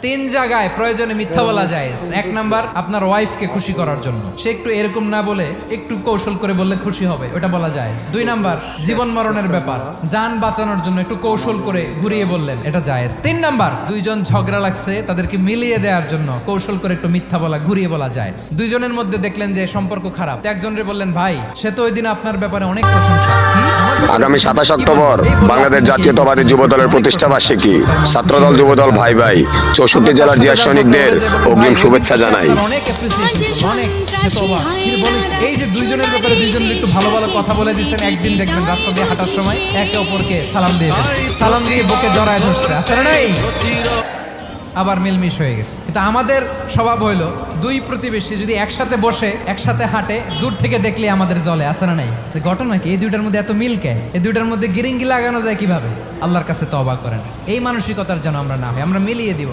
তিন জায়গায় প্রয়োজনে মিথ্যা বলা যায়। এক নাম্বার, আপনার ওয়াইফকে খুশি করার জন্য, সে একটু এরকম না বলে একটু কৌশল করে বললে খুশি হবে, ওটা বলা যায়। দুই নাম্বার, জীবন মরণের ব্যাপার, জান বাঁচানোর জন্য একটু কৌশল করে ঘুরিয়ে বললেন, এটা জায়েজ। তিন নাম্বার, দুইজন ঝগড়া লাগছে তাদেরকে মিলিয়ে দেওয়ার জন্য কৌশল করে একটু মিথ্যা বলা, ঘুরিয়ে বলা যায়। দুইজনের মধ্যে দেখলেন যে সম্পর্ক খারাপ, একজনরে বললেন, ভাই সে তো ওই দিন আপনার ব্যাপারে অনেক প্রশংসা। আগামী 27 অক্টোবর বাংলাদেশ জাতীয়তাবাদী যুব দলের প্রতিষ্ঠা বার্ষিকী। ছাত্রদল যুবদল ভাই ভাই 64 জেলার জিয়া সৈনিকদের অগ্রিম শুভেচ্ছা জানাই। অনেক অ্যাপ্রিসিয়েশন, অনেক। এই যে দুইজনের ব্যাপারে দুইজনের একটু ভালো ভালো কথা বলে দিচ্ছেন, একদিন দেখবেন রাস্তা দিয়ে হাঁটার সময় একে অপরকে সালাম দিয়ে বুকে জড়ায় ধরছে, আসলে নাই আবার মিলমিশ হয়ে গেছে। কিন্তু আমাদের স্বভাব হইলো দুই প্রতিবেশী যদি একসাথে বসে একসাথে হাঁটে, দূর থেকে দেখলে আমাদের জলে, আসে না নাই? ঘটনা কি? এই দুইটার মধ্যে এত মিল কে? এই দুইটার মধ্যে গিরিঙ্গি লাগানো যায় কিভাবে? আল্লাহর কাছে তওবা করেন, এই মানসিকতার যেন আমরা না হয়, আমরা মিলিয়ে দিব।